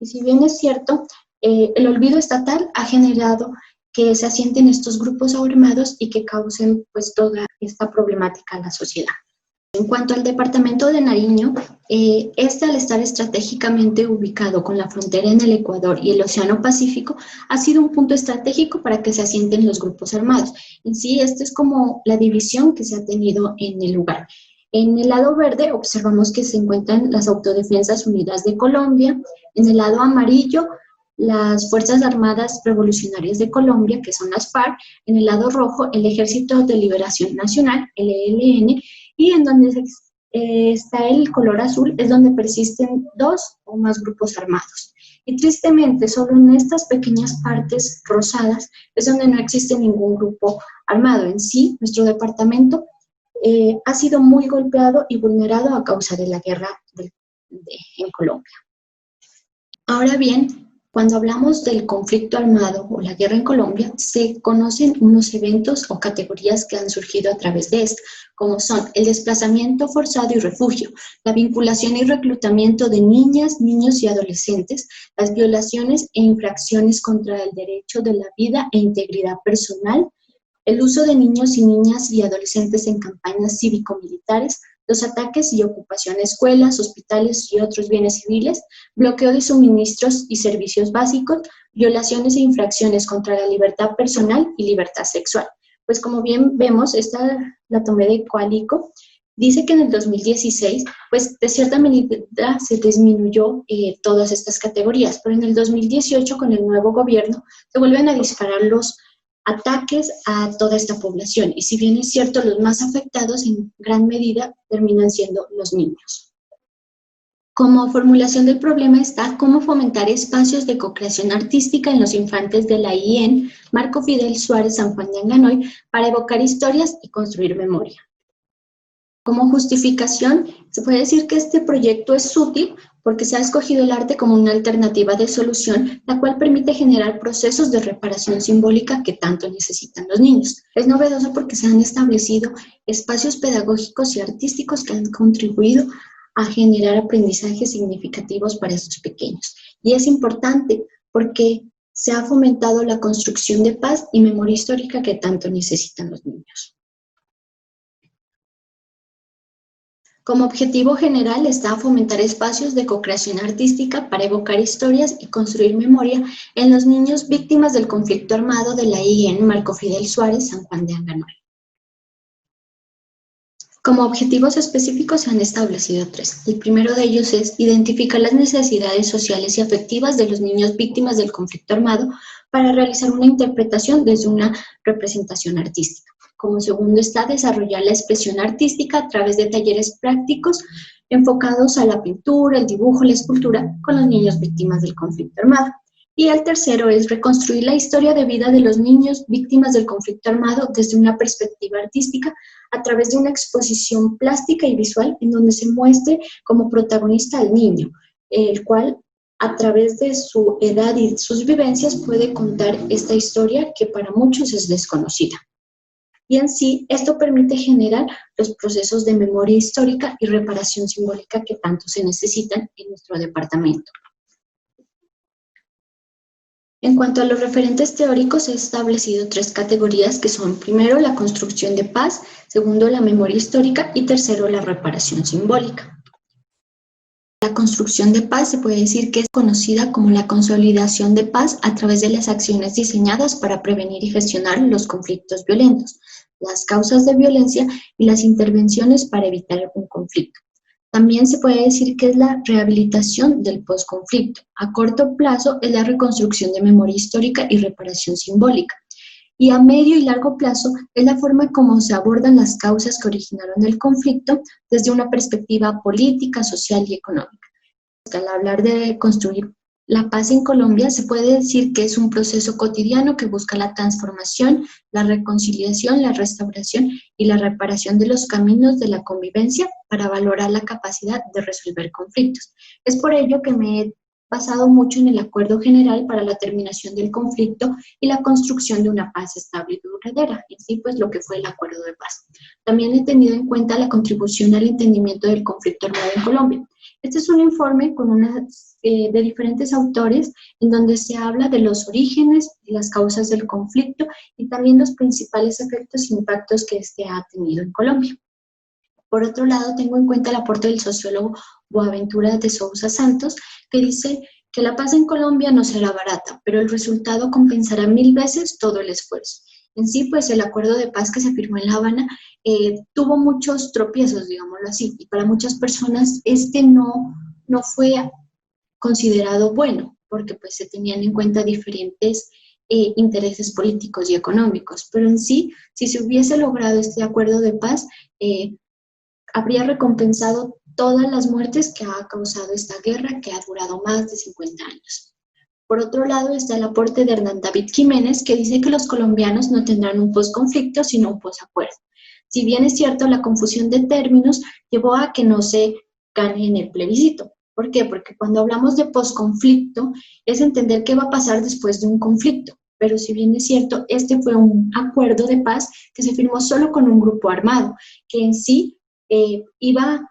Y si bien es cierto, el olvido estatal ha generado que se asienten estos grupos armados y que causen pues toda esta problemática a la sociedad. En cuanto al departamento de Nariño, al estar estratégicamente ubicado con la frontera en el Ecuador y el Océano Pacífico, ha sido un punto estratégico para que se asienten los grupos armados. En sí, esta es como la división que se ha tenido en el lugar. En el lado verde observamos que se encuentran las Autodefensas Unidas de Colombia, en el lado amarillo las Fuerzas Armadas Revolucionarias de Colombia, que son las FARC, en el lado rojo el Ejército de Liberación Nacional, el ELN, y en donde está el color azul es donde persisten dos o más grupos armados. Y tristemente, solo en estas pequeñas partes rosadas es donde no existe ningún grupo armado. En sí, nuestro departamento ha sido muy golpeado y vulnerado a causa de la guerra en Colombia. Ahora bien, cuando hablamos del conflicto armado o la guerra en Colombia, se conocen unos eventos o categorías que han surgido a través de esto, como son el desplazamiento forzado y refugio, la vinculación y reclutamiento de niñas, niños y adolescentes, las violaciones e infracciones contra el derecho de la vida e integridad personal, el uso de niños y niñas y adolescentes en campañas cívico-militares, los ataques y ocupación de escuelas, hospitales y otros bienes civiles, bloqueo de suministros y servicios básicos, violaciones e infracciones contra la libertad personal y libertad sexual. Pues como bien vemos, esta la tomé de Coalico, dice que en el 2016, pues de cierta medida se disminuyó todas estas categorías, pero en el 2018 con el nuevo gobierno se vuelven a disparar los ataques a toda esta población, y si bien es cierto, los más afectados en gran medida terminan siendo los niños. Como formulación del problema está cómo fomentar espacios de co-creación artística en los infantes de la IEN Marco Fidel Suárez San Juan de Anganoy para evocar historias y construir memoria. Como justificación, se puede decir que este proyecto es útil porque se ha escogido el arte como una alternativa de solución, la cual permite generar procesos de reparación simbólica que tanto necesitan los niños. Es novedoso porque se han establecido espacios pedagógicos y artísticos que han contribuido a generar aprendizajes significativos para estos pequeños. Y es importante porque se ha fomentado la construcción de paz y memoria histórica que tanto necesitan los niños. Como objetivo general está fomentar espacios de co-creación artística para evocar historias y construir memoria en los niños víctimas del conflicto armado de la IEN Marco Fidel Suárez San Juan de Anganoy. Como objetivos específicos se han establecido tres. El primero de ellos es identificar las necesidades sociales y afectivas de los niños víctimas del conflicto armado para realizar una interpretación desde una representación artística. Como segundo está desarrollar la expresión artística a través de talleres prácticos enfocados a la pintura, el dibujo, la escultura con los niños víctimas del conflicto armado. Y el tercero es reconstruir la historia de vida de los niños víctimas del conflicto armado desde una perspectiva artística a través de una exposición plástica y visual en donde se muestre como protagonista al niño, el cual a través de su edad y sus vivencias puede contar esta historia que para muchos es desconocida. Y en sí, esto permite generar los procesos de memoria histórica y reparación simbólica que tanto se necesitan en nuestro departamento. En cuanto a los referentes teóricos, he establecido tres categorías que son, primero, la construcción de paz, segundo, la memoria histórica y tercero, la reparación simbólica. La construcción de paz se puede decir que es conocida como la consolidación de paz a través de las acciones diseñadas para prevenir y gestionar los conflictos violentos, las causas de violencia y las intervenciones para evitar un conflicto. También se puede decir que es la rehabilitación del posconflicto. A corto plazo es la reconstrucción de memoria histórica y reparación simbólica. Y a medio y largo plazo es la forma como se abordan las causas que originaron el conflicto desde una perspectiva política, social y económica. Al hablar de construir la paz en Colombia, se puede decir que es un proceso cotidiano que busca la transformación, la reconciliación, la restauración y la reparación de los caminos de la convivencia para valorar la capacidad de resolver conflictos. Es por ello que me he basado mucho en el Acuerdo General para la Terminación del Conflicto y la construcción de una paz estable y duradera, y sí, pues lo que fue el Acuerdo de Paz. También he tenido en cuenta la contribución al entendimiento del conflicto armado en Colombia. Este es un informe con de diferentes autores en donde se habla de los orígenes y las causas del conflicto y también los principales efectos e impactos que este ha tenido en Colombia. Por otro lado, tengo en cuenta el aporte del sociólogo Boaventura de Sousa Santos, que dice que la paz en Colombia no será barata, pero el resultado compensará 1000 veces todo el esfuerzo. En sí, pues el acuerdo de paz que se firmó en La Habana tuvo muchos tropiezos, digámoslo así, y para muchas personas no fue considerado bueno. porque pues se tenían en cuenta diferentes intereses políticos y económicos, pero en sí, si se hubiese logrado este acuerdo de paz, habría recompensado todas las muertes que ha causado esta guerra que ha durado más de 50 años. Por otro lado está el aporte de Hernán David Jiménez, que dice que los colombianos no tendrán un posconflicto, sino un posacuerdo. Si bien es cierto, la confusión de términos llevó a que no se gane en el plebiscito. ¿Por qué? Porque cuando hablamos de posconflicto es entender qué va a pasar después de un conflicto. Pero si bien es cierto, este fue un acuerdo de paz que se firmó solo con un grupo armado, que en sí iba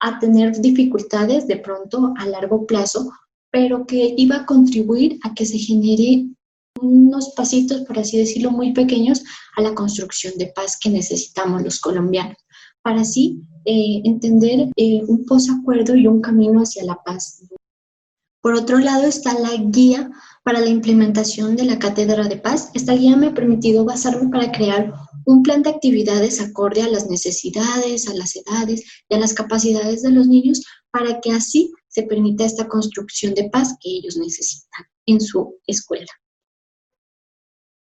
a tener dificultades de pronto a largo plazo, pero que iba a contribuir a que se genere unos pasitos, por así decirlo, muy pequeños a la construcción de paz que necesitamos los colombianos, para así entender un posacuerdo y un camino hacia la paz. Por otro lado está la guía para la implementación de la Cátedra de Paz. Esta guía me ha permitido basarme para crear un plan de actividades acorde a las necesidades, a las edades y a las capacidades de los niños para que así se permita esta construcción de paz que ellos necesitan en su escuela.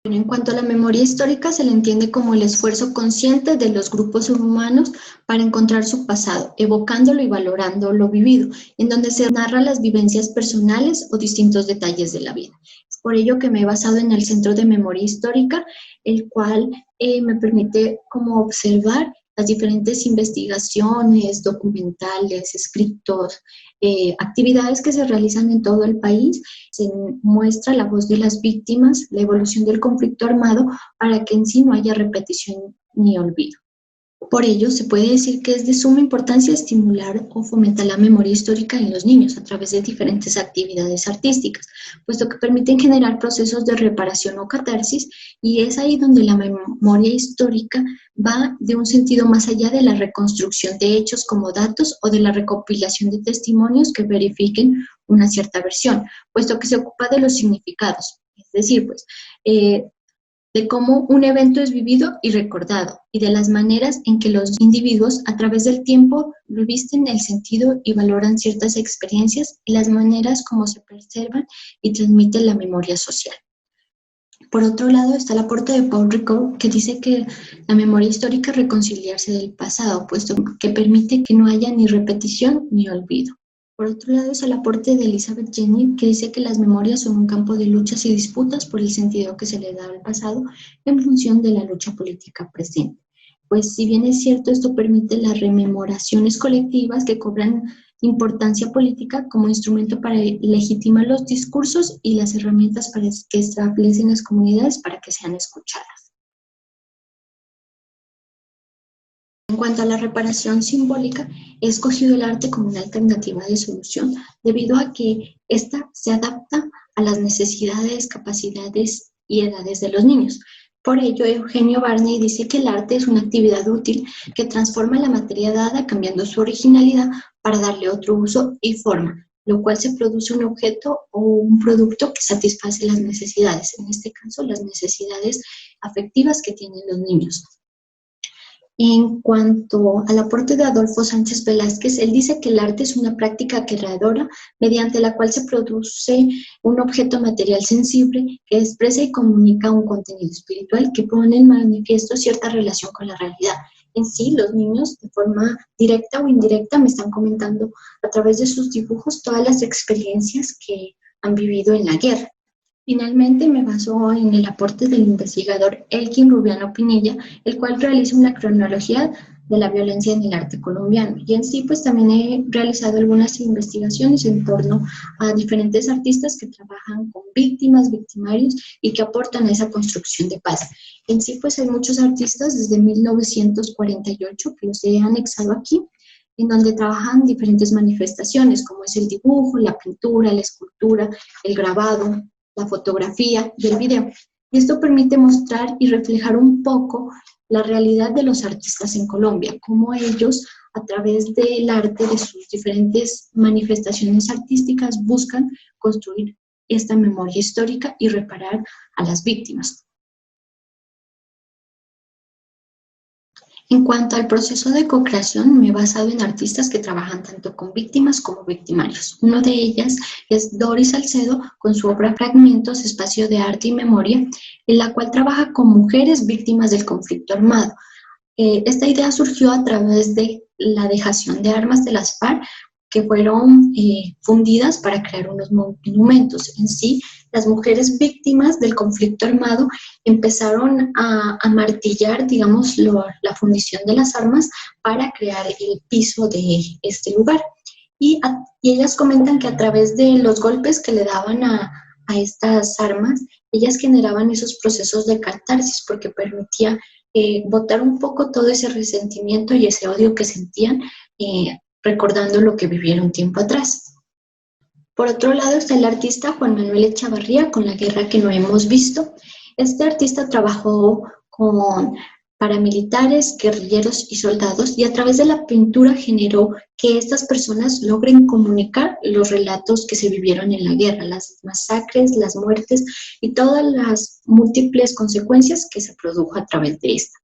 En cuanto a la memoria histórica, se le entiende como el esfuerzo consciente de los grupos humanos para encontrar su pasado, evocándolo y valorando lo vivido, en donde se narran las vivencias personales o distintos detalles de la vida. Es por ello que me he basado en el Centro de Memoria Histórica, el cual me permite como observar las diferentes investigaciones, documentales, escritos, actividades que se realizan en todo el país. Se muestra la voz de las víctimas, la evolución del conflicto armado, para que en sí no haya repetición ni olvido. Por ello, se puede decir que es de suma importancia estimular o fomentar la memoria histórica en los niños a través de diferentes actividades artísticas, puesto que permiten generar procesos de reparación o catarsis, y es ahí donde la memoria histórica va de un sentido más allá de la reconstrucción de hechos como datos o de la recopilación de testimonios que verifiquen una cierta versión, puesto que se ocupa de los significados, es decir, pues, de cómo un evento es vivido y recordado, y de las maneras en que los individuos a través del tiempo revisten el sentido y valoran ciertas experiencias y las maneras como se preservan y transmiten la memoria social. Por otro lado está el aporte de Paul Ricoeur, que dice que la memoria histórica es reconciliarse del pasado, puesto que permite que no haya ni repetición ni olvido. Por otro lado es el aporte de Elizabeth Jenny, que dice que las memorias son un campo de luchas y disputas por el sentido que se le da al pasado en función de la lucha política presente. Pues si bien es cierto, esto permite las rememoraciones colectivas que cobran importancia política como instrumento para legitimar los discursos y las herramientas para que establecen las comunidades para que sean escuchadas. En cuanto a la reparación simbólica, he escogido el arte como una alternativa de solución debido a que ésta se adapta a las necesidades, capacidades y edades de los niños. Por ello, Eugenio Barney dice que el arte es una actividad útil que transforma la materia dada cambiando su originalidad para darle otro uso y forma, lo cual se produce un objeto o un producto que satisface las necesidades, en este caso las necesidades afectivas que tienen los niños. En cuanto al aporte de Adolfo Sánchez Velázquez, él dice que el arte es una práctica creadora mediante la cual se produce un objeto material sensible que expresa y comunica un contenido espiritual que pone en manifiesto cierta relación con la realidad. En sí, los niños, de forma directa o indirecta, me están comentando a través de sus dibujos todas las experiencias que han vivido en la guerra. Finalmente, me baso en el aporte del investigador Elkin Rubiano Pinilla, el cual realiza una cronología de la violencia en el arte colombiano. Y en sí, pues también he realizado algunas investigaciones en torno a diferentes artistas que trabajan con víctimas, victimarios y que aportan a esa construcción de paz. En sí, pues hay muchos artistas desde 1948 que los he anexado aquí, en donde trabajan diferentes manifestaciones, como es el dibujo, la pintura, la escultura, el grabado, la fotografía y el video. Y esto permite mostrar y reflejar un poco la realidad de los artistas en Colombia, cómo ellos, a través del arte, de sus diferentes manifestaciones artísticas, buscan construir esta memoria histórica y reparar a las víctimas. En cuanto al proceso de co-creación, me he basado en artistas que trabajan tanto con víctimas como victimarios. Uno de ellas es Doris Salcedo, con su obra Fragmentos, Espacio de Arte y Memoria, en la cual trabaja con mujeres víctimas del conflicto armado. Esta idea surgió a través de la dejación de armas de las FARC, que fueron fundidas para crear unos monumentos. En sí, las mujeres víctimas del conflicto armado empezaron a martillar, digamos, la fundición de las armas para crear el piso de este lugar. Y ellas comentan que a través de los golpes que le daban a estas armas, ellas generaban esos procesos de catarsis porque permitía botar un poco todo ese resentimiento y ese odio que sentían, recordando lo que vivieron tiempo atrás. Por otro lado está el artista Juan Manuel Echavarría con La guerra que no hemos visto. Este artista trabajó con paramilitares, guerrilleros y soldados, y a través de la pintura generó que estas personas logren comunicar los relatos que se vivieron en la guerra, las masacres, las muertes y todas las múltiples consecuencias que se produjo a través de esta.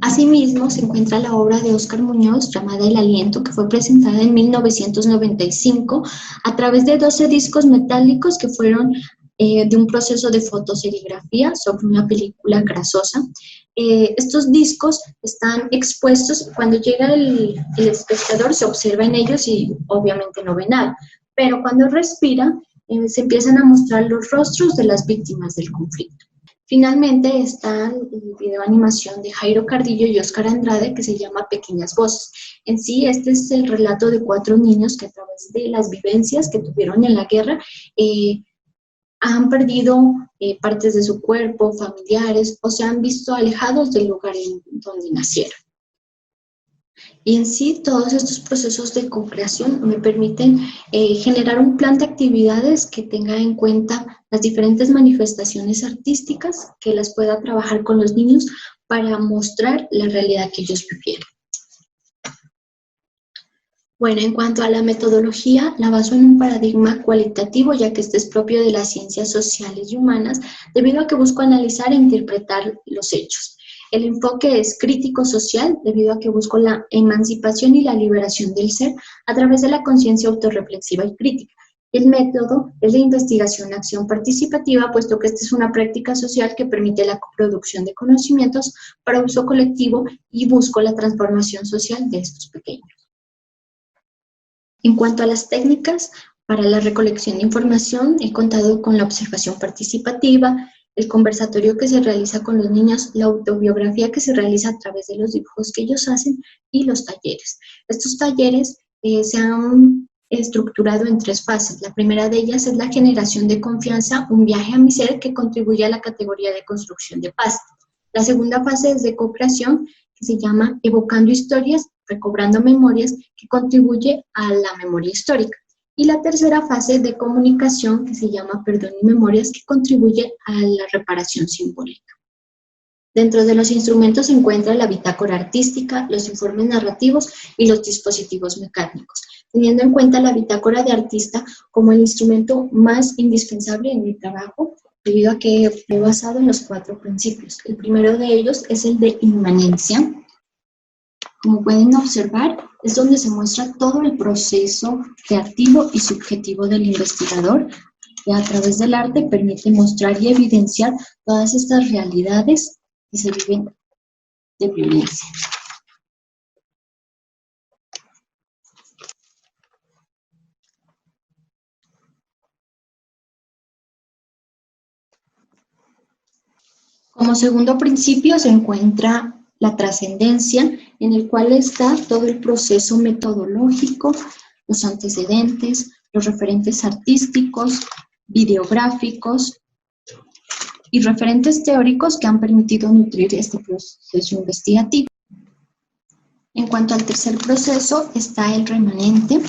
Asimismo, se encuentra la obra de Óscar Muñoz llamada El Aliento, que fue presentada en 1995 a través de 12 discos metálicos que fueron de un proceso de fotoserigrafía sobre una película grasosa. Estos discos están expuestos, cuando llega el espectador se observa en ellos y obviamente no ve nada, pero cuando respira se empiezan a mostrar los rostros de las víctimas del conflicto. Finalmente está el video animación de Jairo Cardillo y Óscar Andrade que se llama Pequeñas Voces. En sí, este es el relato de 4 niños que a través de las vivencias que tuvieron en la guerra han perdido partes de su cuerpo, familiares, o se han visto alejados del lugar en donde nacieron. Y en sí, todos estos procesos de co-creación me permiten generar un plan de actividades que tenga en cuenta las diferentes manifestaciones artísticas, que las pueda trabajar con los niños para mostrar la realidad que ellos vivieron. Bueno, en cuanto a la metodología, la baso en un paradigma cualitativo, ya que este es propio de las ciencias sociales y humanas, debido a que busco analizar e interpretar los hechos. El enfoque es crítico-social, debido a que busco la emancipación y la liberación del ser a través de la conciencia autorreflexiva y crítica. El método es de investigación-acción participativa, puesto que esta es una práctica social que permite la coproducción de conocimientos para uso colectivo y busco la transformación social de estos pequeños. En cuanto a las técnicas, para la recolección de información he contado con la observación participativa, el conversatorio que se realiza con los niños, la autobiografía que se realiza a través de los dibujos que ellos hacen y los talleres. Estos talleres se han estructurado en 3 fases. La primera de ellas es la generación de confianza, un viaje a mi ser que contribuye a la categoría de construcción de paz. La segunda fase es de co-creación, que se llama evocando historias, recobrando memorias, que contribuye a la memoria histórica. Y la tercera fase de comunicación, que se llama Perdón y Memorias, que contribuye a la reparación simbólica. Dentro de los instrumentos se encuentra la bitácora artística, los informes narrativos y los dispositivos mecánicos, teniendo en cuenta la bitácora de artista como el instrumento más indispensable en mi trabajo, debido a que he basado en los 4 principios. El primero de ellos es el de inmanencia. Como pueden observar, es donde se muestra todo el proceso creativo y subjetivo del investigador, que a través del arte permite mostrar y evidenciar todas estas realidades que se viven de violencia. Como segundo principio se encuentra la trascendencia, en el cual está todo el proceso metodológico, los antecedentes, los referentes artísticos, videográficos y referentes teóricos que han permitido nutrir este proceso investigativo. En cuanto al tercer proceso, está el remanente,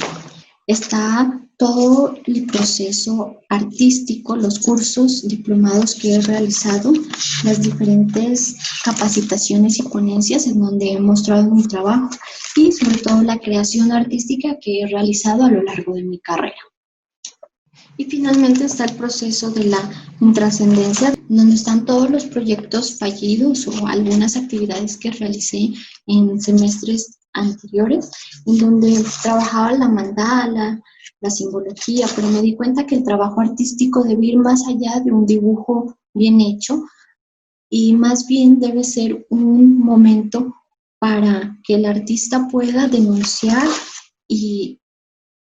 está todo el proceso artístico, los cursos, diplomados que he realizado, las diferentes capacitaciones y ponencias en donde he mostrado mi trabajo y sobre todo la creación artística que he realizado a lo largo de mi carrera. Y finalmente está el proceso de la intrascendencia, donde están todos los proyectos fallidos o algunas actividades que realicé en semestres anteriores, en donde trabajaba la mandala, la simbología, pero me di cuenta que el trabajo artístico debe ir más allá de un dibujo bien hecho y más bien debe ser un momento para que el artista pueda denunciar y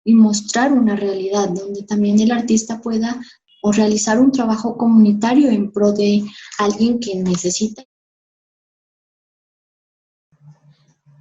mostrar una realidad, donde también el artista pueda o realizar un trabajo comunitario en pro de alguien que necesita.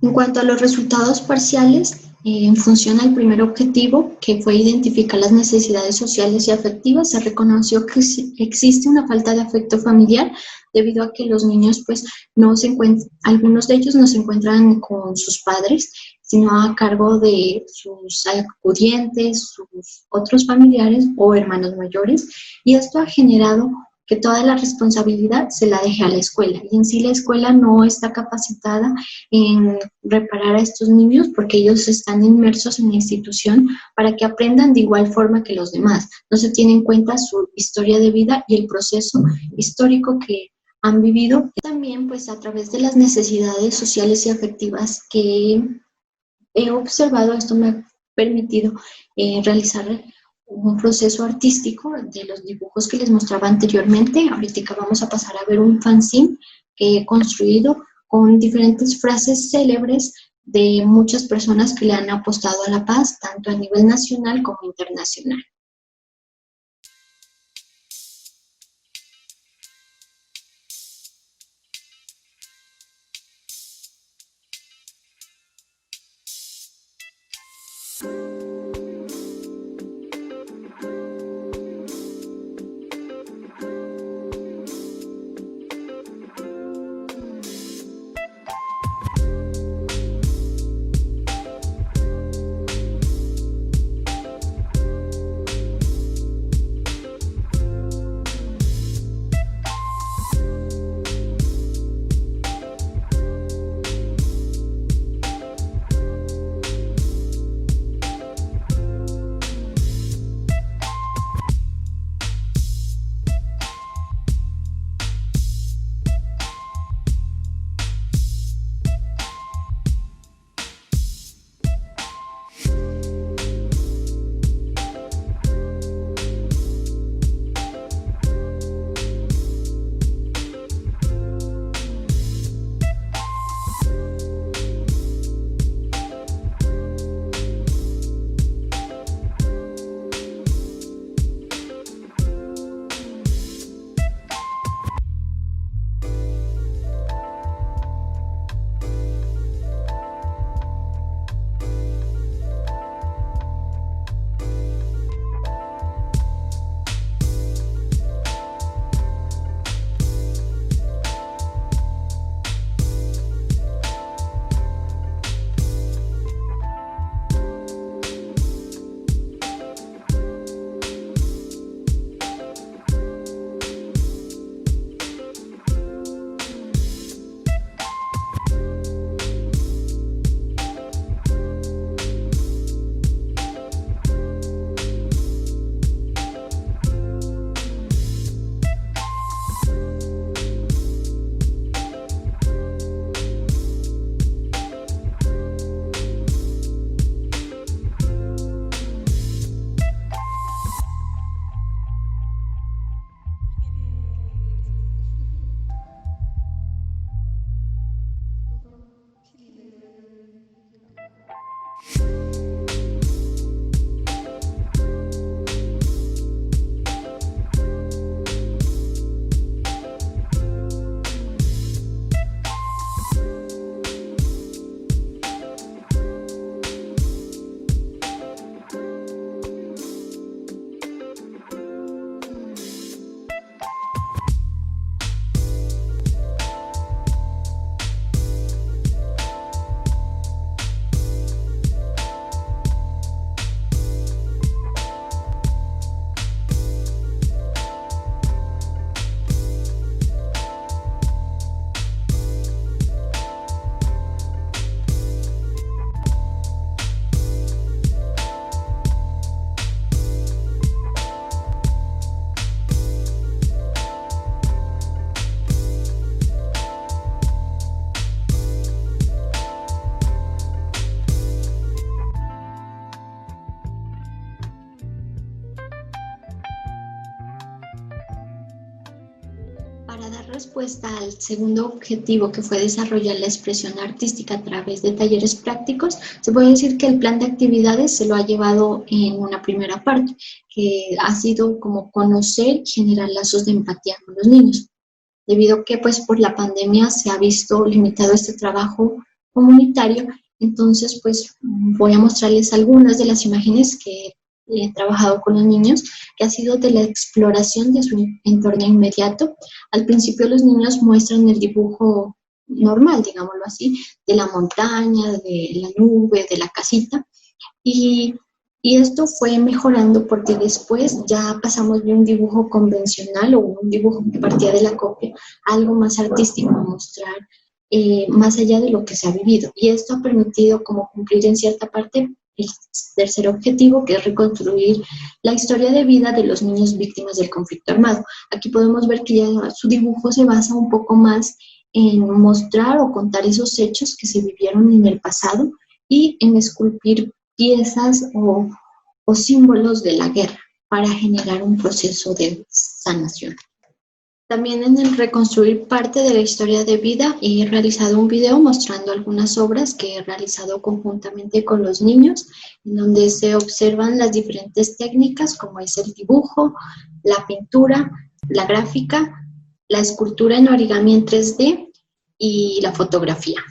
En cuanto a los resultados parciales, en función al primer objetivo, que fue identificar las necesidades sociales y afectivas, se reconoció que existe una falta de afecto familiar debido a que los niños pues no se encuentran, algunos de ellos no se encuentran con sus padres, sino a cargo de sus acudientes, sus otros familiares o hermanos mayores, y esto ha generado que toda la responsabilidad se la deje a la escuela, y en sí la escuela no está capacitada en reparar a estos niños porque ellos están inmersos en la institución para que aprendan de igual forma que los demás. No se tiene en cuenta su historia de vida y el proceso histórico que han vivido. También pues a través de las necesidades sociales y afectivas que he observado, esto me ha permitido realizar un proceso artístico de los dibujos que les mostraba anteriormente. Ahorita vamos a pasar a ver un fanzine que he construido con diferentes frases célebres de muchas personas que le han apostado a la paz, tanto a nivel nacional como internacional. Para dar respuesta al segundo objetivo, que fue desarrollar la expresión artística a través de talleres prácticos, se puede decir que el plan de actividades se lo ha llevado en una primera parte, que ha sido como conocer y generar lazos de empatía con los niños. Debido a que pues por la pandemia se ha visto limitado este trabajo comunitario, entonces pues voy a mostrarles algunas de las imágenes que he trabajado con los niños, que ha sido de la exploración de su entorno inmediato. Al principio los niños muestran el dibujo normal, digámoslo así, de la montaña, de la nube, de la casita, y esto fue mejorando porque después ya pasamos de un dibujo convencional o un dibujo que partía de la copia a algo más artístico, mostrar más allá de lo que se ha vivido. Y esto ha permitido como cumplir en cierta parte el tercer objetivo, que es reconstruir la historia de vida de los niños víctimas del conflicto armado. Aquí podemos ver que ya su dibujo se basa un poco más en mostrar o contar esos hechos que se vivieron en el pasado y en esculpir piezas o símbolos de la guerra para generar un proceso de sanación. También en el reconstruir parte de la historia de vida he realizado un video mostrando algunas obras que he realizado conjuntamente con los niños, en donde se observan las diferentes técnicas como es el dibujo, la pintura, la gráfica, la escultura en origami en 3D y la fotografía.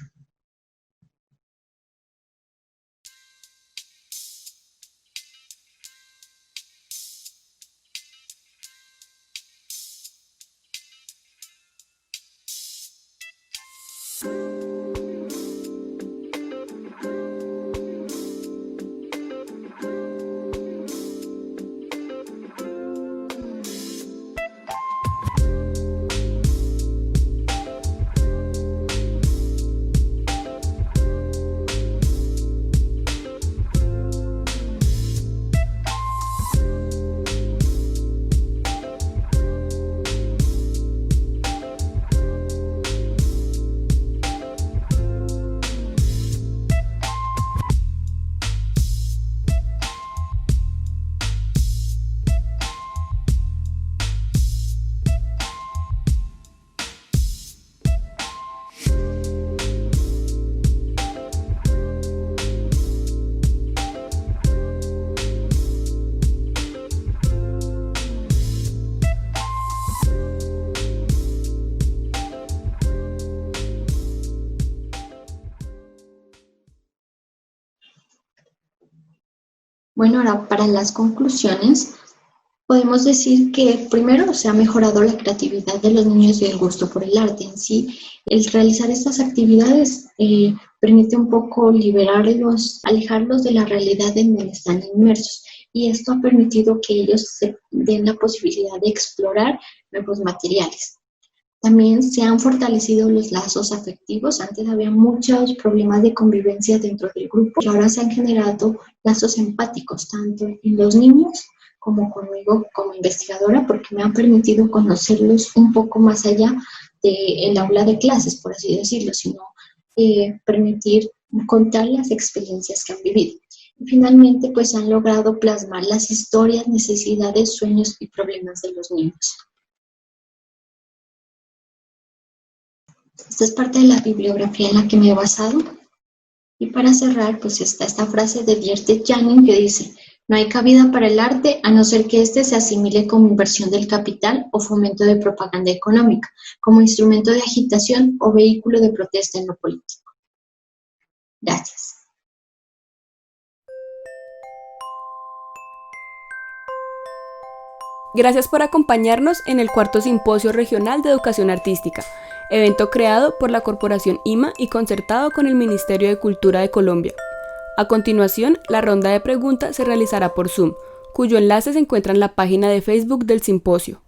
Bueno, ahora para las conclusiones, podemos decir que primero se ha mejorado la creatividad de los niños y el gusto por el arte en sí. El realizar estas actividades permite un poco liberarlos, alejarlos de la realidad en donde están inmersos. Y esto ha permitido que ellos se den la posibilidad de explorar nuevos materiales. También se han fortalecido los lazos afectivos. Antes había muchos problemas de convivencia dentro del grupo y ahora se han generado lazos empáticos, tanto en los niños como conmigo como investigadora, porque me han permitido conocerlos un poco más allá del aula de clases, por así decirlo, sino permitir contar las experiencias que han vivido. Y finalmente, pues han logrado plasmar las historias, necesidades, sueños y problemas de los niños. Esta es parte de la bibliografía en la que me he basado. Y para cerrar, pues está esta frase de Dieter Janning que dice: no hay cabida para el arte a no ser que éste se asimile como inversión del capital o fomento de propaganda económica, como instrumento de agitación o vehículo de protesta en lo político. Gracias. Gracias por acompañarnos en el cuarto Simposio Regional de Educación Artística, evento creado por la Corporación IMA y concertado con el Ministerio de Cultura de Colombia. A continuación, la ronda de preguntas se realizará por Zoom, cuyo enlace se encuentra en la página de Facebook del simposio.